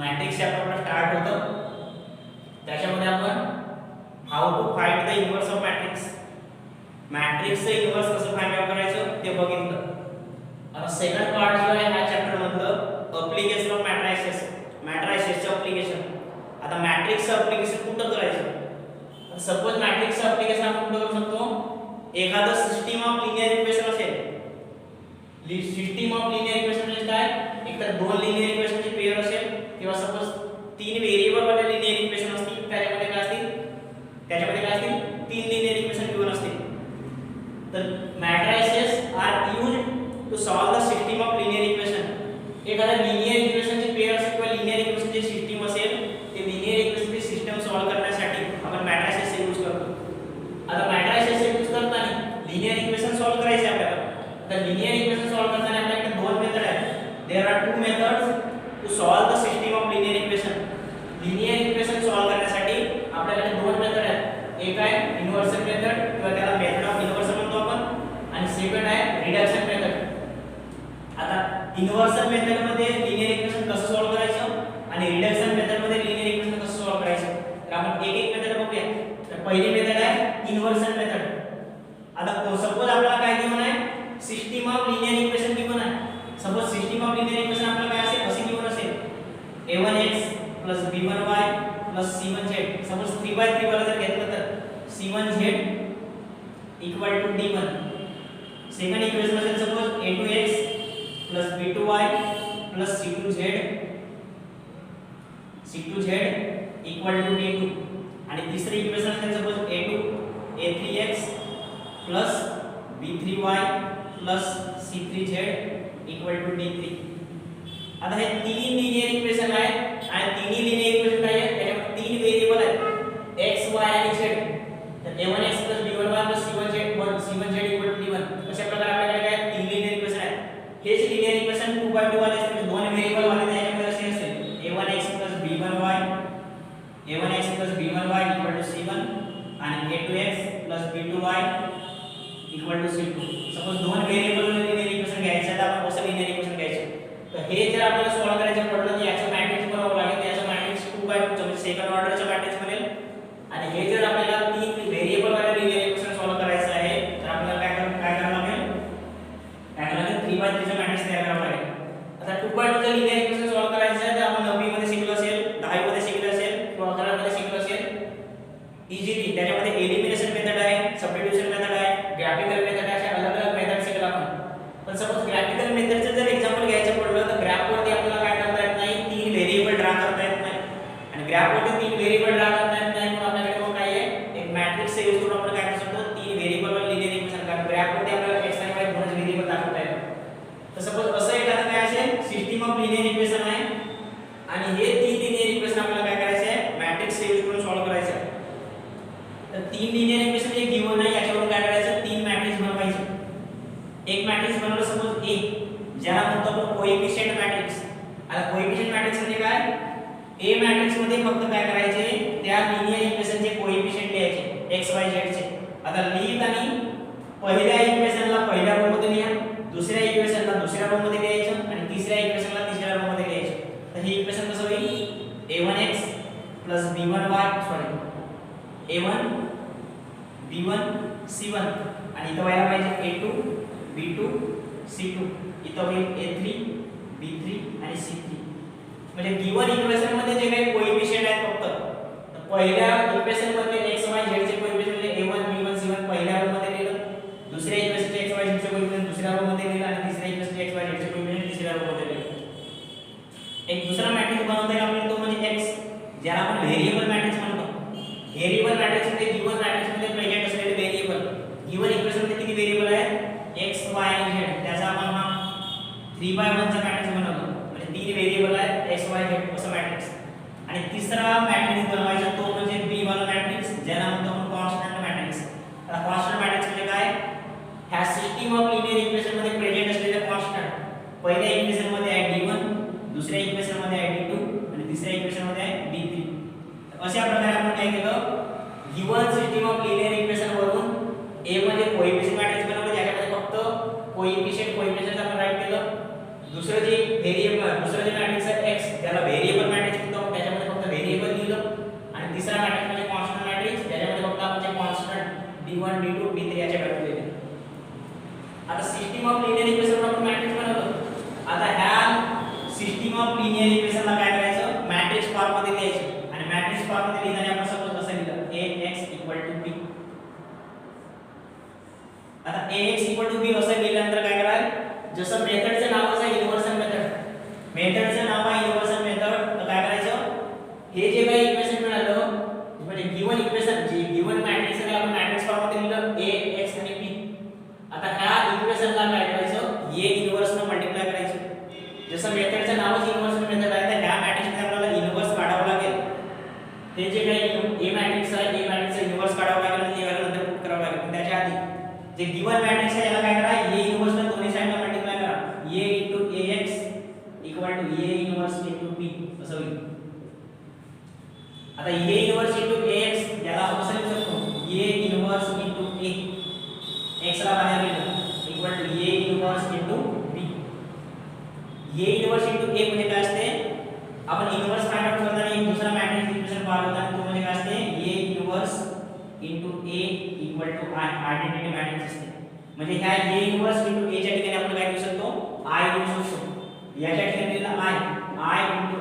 Matrix chapter आपलं start होतं. त्याच्यामध्ये आपण how to find the inverse of matrix, मॅट्रिक्सचं इन्व्हर्स कसं फाइंड आउट करायचं ते बघितलं. आता सेकंड पार्ट जो आहे ह्या चॅप्टर मधलं ॲप्लिकेशन ऑफ मॅट्रिसेस, मॅट्रिसेसचं ॲप्लिकेशन. आता मॅट्रिक्सचं ॲप्लिकेशन कुठं करायचं? सपोज मॅट्रिक्सचं ॲप्लिकेशन आपण कुठं करू शकतो? एखादं सिस्टीम ऑफ लिनियर इक्वेशन असेल, सिस्टीम ऑफ लिनियर इक्वेशन म्हणजे काय? एकतर दोन लिनियर इक्वेशनची पेअर असेल किंवा सपोज तीन व्हेरिएबल वाले लिनियर इक्वेशन असतील, त्याच्यामध्ये काय असतील? तीन लिनियर इक्वेशन गिवन असतील. तर matrices are used to solve the system of linear equation. एखादा लिनियर इक्वेशनची पेअर असेल किंवा लिनियर इक्वेशनची सिस्टीम असेल, ते लिनियर इक्वेशनची सिस्टम सॉल्व करण्यासाठी आपण मॅट्रिसेस यूज करतो. आता मॅट्रिसेस यूज करताना लिनियर इक्वेशन सॉल्व करायचे आपल्याला. तर लिनियर इक्वेशन सॉल्व करताना आपल्याकडे दोन मेथड आहेत. There are two methods to solve the system of linear equation. Linear equation solve करण्यासाठी आपल्याकडे दोन मेथड आहेत. एक आहे इन्व्हर्सन मेथड किंवा त्याला मेथड ऑफ इन्व्हर्सन म्हणतो आपण, आणि सेकंड आहे रिडक्शन मेथड. आता इन्व्हर्सन मेथड मध्ये लिनियर इक्वेशन कसं सॉल्व करायचं आणि रिडक्शन मेथड मध्ये लिनियर इक्वेशन कसं सॉल्व करायचं, तर आपण एक एक मेथड बघूया. तर पहिली मेथड आहे इन्व्हर्सन मेथड. आता सपोज आपल्याला काय गिवन आहे? System of linear equation given आहे. Suppose system of linear equation आपल्याला काय असेल? असे गिवन असेल a1x b1y c1z. सपोज 3/3 वाला जर घेतलं तर c1z = d1. सेकंड इक्वेशन असेल suppose a2x b2y c2z = d2. आणि तिसरी इक्वेशन असेल suppose a3x b3y c3z = d3. आता हे तीन लिनियर इक्वेशन आहेत आणि तिन्ही लिनियर इक्वेशन काय आहेत? त्याच्यामध्ये तीन व्हेरिएबल आहेत x y आणि z. तर a1x b1y c1z = d1. अशा प्रकारे आपल्याकडे काय तीन लिनियर इक्वेशन आहेत. हेच लिनियर इक्वेशन 2x2 वाले असतील, दोन व्हेरिएबल वाले त्याच्यामध्ये असे असेल a1x b1y = c1 आणि a2x b2y = c2. सपोज दोन व्हेरिएबल लिनियर इक्वेशन घ्यायचं तर आपण कसं लिनियर इक्वेशन घ्यायचं? तर हे जर आपल्याला सॉल्व करायचं पडलं तर याचं मॅट्रिक्स बनवावं लागेल. याचं मॅट्रिक्स 2x2 म्हणजे सेकंड ऑर्डरचं मॅट्रिक्स बनेल. आणि हे जर आपल्याला तीन व्हेरिएबल वाले लिनियर इक्वेशन सॉल्व करायचं आहे तर आपल्याला काय करावं लागेल? 3x3 चं मॅट्रिक्स तयार करावं लागेल. आता 2x2 चं लिनियर इक्वेशन सॉल्व करायचं आहे तर आपण 9वी मध्ये शिकलो असेल, 10वी मध्ये शिकलो असेल किंवा 11वी मध्ये शिकलो असेल इझिली. त्याच्यामध्ये एलिमिनेशन मेथड आहे, सबस्टिट्यूशन मेथड आहे, ग्राफिकल मेथड आहे, अशा अलग अलग मेथड शिकलो आपण. पण सपोज ग्राफिकल मेथडचं जर एक्झाम्पल घ्यायचं पडलं तर ग्राफवरती आपल्याला काय करता येत नाही? तीन व्हेरिएबल ड्रा करता येत नाही. आणि ग्राफवरती तीन व्हेरिएबल ड्रा करता येत नाही म्हणून आपल्याकडे मग काय आहे? एक मॅट्रिक्स यूज करून आपण काय करू शकतो? तीन व्हेरिएबल वर लिनियर इक्वेशन. कारण ग्राफवरती आपल्याला x आणि y दोनच व्हेरिएबल दाखवता येतात. तर सपोज असं एखादं काय असेल? सिस्टम ऑफ लिनियर इक्वेशन आहे आणि हे तीन लिनियर इक्वेशन आपल्याला काय करायचं आहे? मॅट्रिक्स यूज करून सॉल्व करायचं आहे. तर तीन लिनियर इक्वेशन जे गिवन आहे याच्यावरून काय करायचं? तीन मॅट्रिक्स बनवायचे. एक मॅट्रिक्स बनवलं सपोज A, ज्याला म्हणतो आपण कोएफिशिएंट मॅट्रिक्स. आता कोएफिशिएंट मॅट्रिक्स म्हणजे काय? A मॅट्रिक्स मध्ये फक्त काय करायचे? त्या लिनियर इक्वेशनचे कोएफिशिएंट लिहायचे x y z चे. आता लिहिताना पहिल्या इक्वेशनला पहिल्या रो मध्ये लिहा, दुसऱ्या इक्वेशनला दुसऱ्या रो मध्ये लिहायचं आणि तिसऱ्या इक्वेशनला तिसऱ्या रो मध्ये लिहायचं. तर हे इक्वेशन कसं होईल? a1x b1y a1 b1 c1 आणि इथं व्हायला पाहिजे a2 b2 c2. इथं होईल a3 b3 आणि c3. म्हणजे गिवन इक्वेशन मध्ये जे काही कोएफिशिएंट आहेत फक्त, तर पहिल्या इक्वेशन मध्ये x y z चे कोएफिशिएंट म्हणजे a1 b1 c1 पहिल्या रो मध्ये लिहिलं, दुसऱ्या इक्वेशनचे x y z चे कोएफिशिएंट दुसऱ्या रो मध्ये लिहिलं आणि तिसऱ्या इक्वेशनचे x y z चे कोएफिशिएंट तिसऱ्या रो मध्ये लिहिलं. एक दुसरा मॅट्रिक्स बनवता येईल आपल्याला, तो म्हणजे x, ज्याला आपण व्हेरिएबल मॅट्रिक्स म्हणतो. व्हेरिएबल मॅट्रिक्स म्हणजे गिवन मॅट्रिक्स मध्ये प्रेझेंट असलेले व्हेरिएबल. गिवन इक्वेशन मध्ये किती व्हेरिएबल आहेत? x y आणि z. त्याचा आपण हा 3/1 चा मॅट्रिक्स बनवतो. म्हणजे तीन व्हेरिएबल आहेत x y z असं मॅट्रिक्स. आणि तिसरा मॅट्रिक्स बनवायचा तो म्हणजे b वाला मॅट्रिक्स, ज्याला म्हणतो आपण कॉन्स्टंट मॅट्रिक्स. आता कॉन्स्टंट मॅट्रिक्स म्हणजे काय? ह्या सिस्टम ऑफ लिनियर इक्वेशन मध्ये प्रेझेंट असलेले कॉन्स्टंट. पहिल्या इक्वेशन मध्ये आहे d1, दुसऱ्या इक्वेशन मध्ये आहे d2 आणि तिसऱ्या इक्वेशन मध्ये आहे d3. अशा प्रकारे आपण काय केलं? Given system of linear equation वरून A मध्ये कोएफिशिएंट मॅट्रिक्स बनवलं, ज्याच्यामध्ये फक्त कोएफिशिएंट आपण राईट केलं. दुसरं जे व्हेरिएबल, दुसरं जे मॅट्रिक्स आहे x, त्याला व्हेरिएबल मॅट्रिक्स डेरिव्हेशनला काय करायचं मॅट्रिक्स फॉर्म मध्ये लिहायचं आणि मॅट्रिक्स फॉर्म मध्ये लिहिताना आपण सपोज असं लिहिलं ax b आता ax b असं लिहिल्यानंतर काय कराल जसं मेथडचं नावच आहे युनिव्हर्सल मेथडचं नाव आहे युनिव्हर्सल मेथड तर काय करायचं हे जे काही इक्वेशन मिळालं म्हणजे गिवन इक्वेशन जे गिवन मॅट्रिक्स आहे आपण मॅट्रिक्स फॉर्म मध्ये लिहिलं ax आणि b आता ह्या इक्वेशनला काय करायचं a इन्व्हर्स ने मल्टिप्लाय करायचं जसं मेथडचं नावच युनिव्हर्सल मेथड आहे तर ह्या मॅट्रिक्स मध्ये आपल्याला इन्व्हर्स काढावं लागेल हे जे काही a मॅट्रिक्स आहे a मॅट्रिक्सचा इन्व्हर्स काढावं लागेल आणि ते व्हॅल्यू नंतर पुट करावं लागेल पण त्याच्या आधी जे गिवन मॅट्रिक्स आहे याला काय करा a इन्व्हर्स ने दोन्ही साइडला मल्टिप्लाय करा a ax a inverse b असं होईल आता a इन्व्हर्स ax याला आपण कसं लिहू शकतो a इन्व्हर्स a x ला बाहेर लिहिलं a inverse b a inverse a म्हणजे काय असते आपण इन्व्हर्स फाइंड आउट करताना एक दुसरा मॅट्रिक्स इक्वेशन पाहिलं होता तो म्हणजे काय असते a inverse a identity matrix असते म्हणजे ह्या a इन्व्हर्स a च्या ठिकाणी आपण काय लिहू शकतो I लिहू शकतो याच्या ठिकाणी लिहिलं I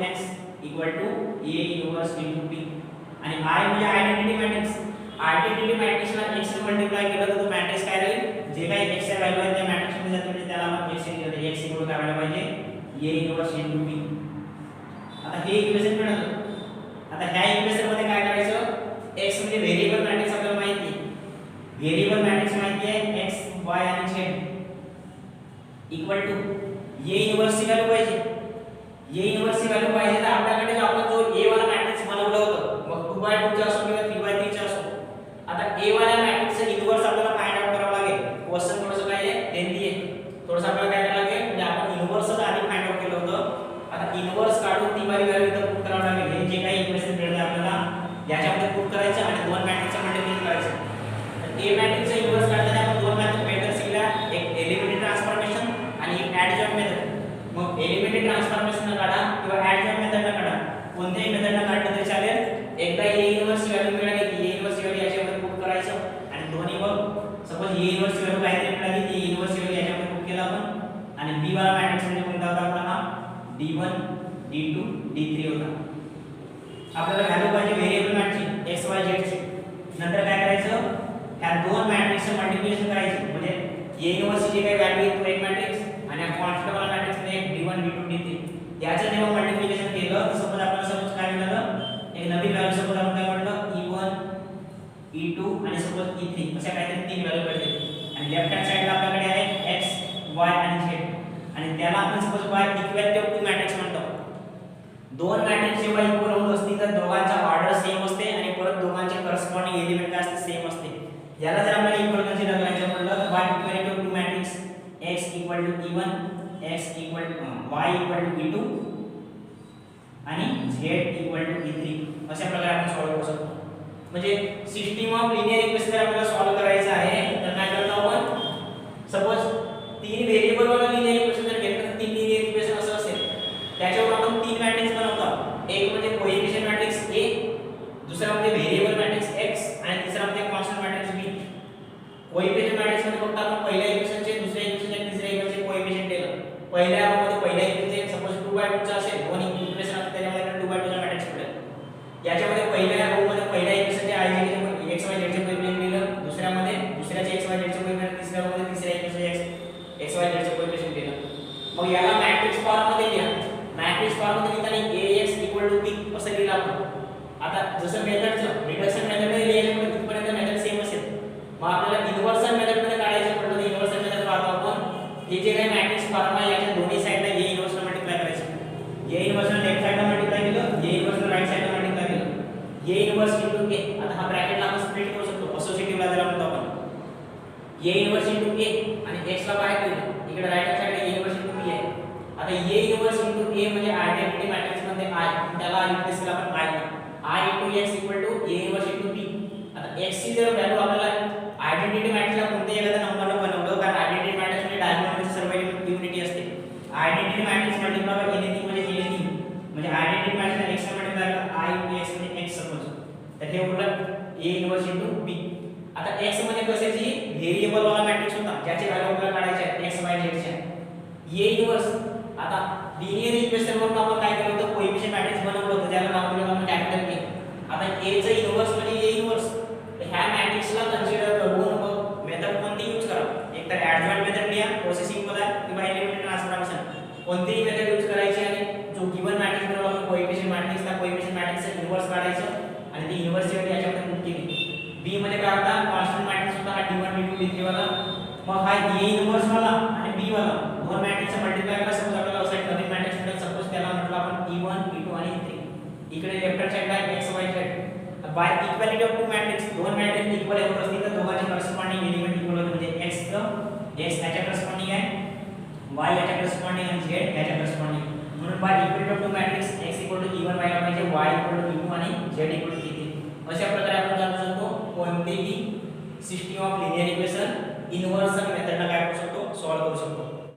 x a inverse b आणि I म्हणजे आयडेंटिटी मॅट्रिक्सला x ने मल्टिप्लाय केलं तर तो मॅट्रिक्स काय राहील जे काही x ची व्हॅल्यू आहे त्या मॅट्रिक्स मध्ये जाते म्हणजे त्याला आपण x लिहिलं x इक्वल काय व्हायला पाहिजे a इन्व्हर्स b आता हे इक्वेशन मिळालं आता ह्या इक्वेशन मध्ये काय करायचं x म्हणजे व्हेरिएबल मॅट्रिक्स आपल्याला माहिती आहे व्हेरिएबल मॅट्रिक्स माहिती आहे x y आणि z equal to a inverse ची व्हॅल्यू पाहिजे तर आपल्याकडे जो आपण जो a वाला मॅट्रिक्स बनवलं होतं मग 2/2 चा असो किंवा 3/3 चा असो आता a वाला मॅट्रिक्सचं इन्व्हर्स आपल्याला फाइंड आउट करावं लागेल क्वेश्चन थोडंसं काय आहे लेंथी आहे थोडंसं आपल्याला काय करावं लागेल म्हणजे आपण इन्व्हर्सच आधी फाइंड आउट केलं होतं आता इन्व्हर्स काढून ती वाली व्हॅल्यू इथं पुट करावं लागेल हे जे काही इक्वेशन मिळालं आपल्याला याच्यामध्ये पुट करायचं आणि दोन मॅट्रिक्सचं मल्टिप्लिकेशन करायचं तर a मॅट्रिक्सचं इन्व्हर्स काढताना आपण दोन मेथड शिकल्या एक एलिमेंटरी ट्रान्सफॉर्मेशन आणि एक ऍडजॉइंट मेथड मग एलिमेंटरी ट्रान्सफॉर्मेशन काढा किंवा ऍडजॉइंट मेथडला काढा कोणत्याही मेथडला काढलं तरी चालेल एकदा a इन्व्हर्स ची व्हॅल्यू मिळाली की a इन्व्हर्स ची व्हॅल्यू याच्यामध्ये पुट करायचं आणि दोन्ही मग सपोज a इन्व्हर्स ची व्हॅल्यू काहीतरी मिळाली ती a इन्व्हर्स ची व्हॅल्यू याच्यामध्ये पुट केला आपण आणि b वाला मॅट्रिक्स म्हणजे कोणता होता आपला हा d1 d2 d3 होता आपल्याला व्हॅल्यू पाहिजे variable matrix x y z ची नंतर काय करायचं ह्या दोन मॅट्रिक्सचं मल्टिप्लिकेशन करायचं म्हणजे a इन्व्हर्स ची काही व्हॅल्यू आहे तो एक मॅट्रिक्स आणि या कॉन्स्टंट वाला मॅट्रिक्स मध्ये एक d1 d2 d3 याचं जेव्हा मल्टिप्लिकेशन केलं तर सपोज आपल्याला सपोज काय मिळालं एक नवीन व्हॅल्यू सपोज आपण काय म्हटलं e1 e2 आणि सपोज e3 अशा काहीतरी तीन व्हॅल्यू मिळतील आणि लेफ्ट हँड साइडला आपल्याकडे आहे x y आणि z आणि त्याला आपण suppose y equality to matrix म्हणतो दोन मॅट्रिक्स जेव्हा इक्वल होत असतील तर दोघांचा ऑर्डर सेम असते आणि परत दोघांचे करस्पॉन्डिंग एलिमेंट काय असते सेम असते याला जर आपल्याला इक्वल कन्सिडर करायचं म्हटलं तर y equality to matrix x equal to e1 x equal y equal to e2 आणि z इक्वल टू e3 अशा प्रकारे आपण सॉल्व्ह करू शकतो म्हणजे सिस्टम ऑफ लिनियर इक्वेशन जर आपल्याला सॉल्व्ह करायचं आहे तर काय करतो आपण सपोज तीन व्हेरिएबल वाला लिनियर इक्वेशन जर घेतलं तर तीन लिनियर इक्वेशन असं असेल त्याच्यावर आपण तीन मॅट्रिक्स बनवतो एक म्हणजे कोएफिशिएंट मॅट्रिक्स A दुसरा म्हणजे व्हेरिएबल मॅट्रिक्स x आणि तिसरा म्हणजे constant matrix B coefficient matrix मध्ये फक्त आपण पहिल्या इक्वेशनचे दुसऱ्या इक्वेशनचे तिसऱ्या इक्वेशनचे कोएफिशिएंट दिलं पहिल्या रो मध्ये पहिल्या इक्वेशनचे सपोज 2/2 चा असेल दोन इक्वेशन असतील त्याच्यामध्ये 2/2 चा मॅट्रिक्स मिळेल याच्यामध्ये पहिल्या रो मध्ये पहिल्या इक्वेशनचे i चे x y z चे कोएफिशिएंट दिलं दुसऱ्यामध्ये दुसऱ्याचे x y z चे कोएफिशिएंट तिसऱ्या रो मध्ये तिसऱ्या इक्वेशनचे x y z चे कोएफिशिएंट दिलं मग याला मॅट्रिक्स फॉर्म मध्ये लिहा मॅट्रिक्स फॉर्म मध्ये लिहिताना ax b असं लिहिलं आपण आता जसं मेथडचं रिडक्शन मेथड मध्ये लिहायचं म्हणजे तिथपर्यंत मेथड सेम असेल मग आपल्याला इन्व्हर्सन मेथड मध्ये काढायचं म्हटलं तर इन्व्हर्सन मेथड पाहतो आपण हे जे काही मॅट्रिक्स फॉर्म आहे याच्या दोन्ही साइडला a इन्व्हर्स ने मल्टिप्लाय करायचं a इन्व्हर्स ने लेफ्ट साइडला मल्टिप्लाय केलं a इन्व्हर्स ने राइट साइडला मल्टिप्लाय केलं a इन्व्हर्स a आता हा ब्रॅकेटला आपण स्प्लिट करू शकतो असोसिएटिव्ह ला जर म्हणतो आपण a इन्व्हर्स a आणि x ला बाहेर ठेवलं इकडे राइट साइडला a इन्व्हर्स b आहे आता a इन्व्हर्स a म्हणजे आयडेंटिटी मॅट्रिक्स मध्ये i त्याला रिप्लेस केला आपण i x a inverse b आता x ची जर व्हॅल्यू आपल्याला आयडेंटिटी मॅट्रिक्सला कोणत्याही एखाद्या नंबरने बनवलं कारण आयडेंटिटी मॅट्रिक्स मध्ये डायगोनलची सर्व युनिटी असते identity matrix multiply by anything म्हणजे आयडेंटिटी मॅट्रिक्सला x ने मल्टिप्लाय केला i x म्हणजे x सपोज तर हे उलट a इन्व्हर्स b आता x म्हणजे कशाची व्हेरिएबल वाला मॅट्रिक्स होता ज्याची व्हॅल्यू आपल्याला काढायची आहे x y z च्या a इन्व्हर्स आता लिनियर इक्वेशन वरून आपण काय केलं होतं कोएफिशिएंट मॅट्रिक्स बनवलं होतं ज्याला नाव दिलं आपण कॅपिटल ए. आता ए चं इन्व्हर्स म्हणजे ए इन्व्हर्स. तर ह्या मॅट्रिक्सला कन्सिडर करून मेथड कोणती यूज करा. एक तर ऍडजॉइंट मेथड लिहा प्रोसेसिंग मध्ये किंवा एलिमेंटरी ट्रान्सफॉर्मेशन कोणतीही मेथड यूज करायची आणि जो गिवन मॅट्रिक्स बनवला आपण कोएफिशिएंट मॅट्रिक्स त्या कोएफिशिएंट मॅट्रिक्सचं इन्व्हर्स काढायचं आणि ती इन्व्हर्स व्हॅल्यू याच्यामध्ये पुट केली. बी मध्ये काय होता कॉन्स्टंट मॅट्रिक्स होता हा d1 d2 d3 वाला. मग हा ए इन्व्हर्स वाला आणि बी वाला दोन मॅट्रिक्सचं मल्टिप्लाय करा. सपोज आपल्याला असा एक नवीन मॅट्रिक्स मिळेल सपोज त्याला म्हटलं आपण e1 e2 आणि e3. इकडे लेफ्ट हँड साइडला x y z by equality of two matrix दोन मॅट्रिक्स इक्वल होत असतील तर दोघांचे करस्पॉन्डिंग एलिमेंट इक्वल होते म्हणजे x याच्या करस्पॉन्डिंग आहे y याच्या करस्पॉन्डिंग आणि z याच्या करस्पॉन्डिंग. म्हणून by equality of two matrix x e1 व्हायला पाहिजे y e2 आणि z e3. अशा प्रकारे आपण जाणू शकतो कोणतेही system of linear equation inverse मेथडला काय करू शकतो सॉल्व्ह करू शकतो.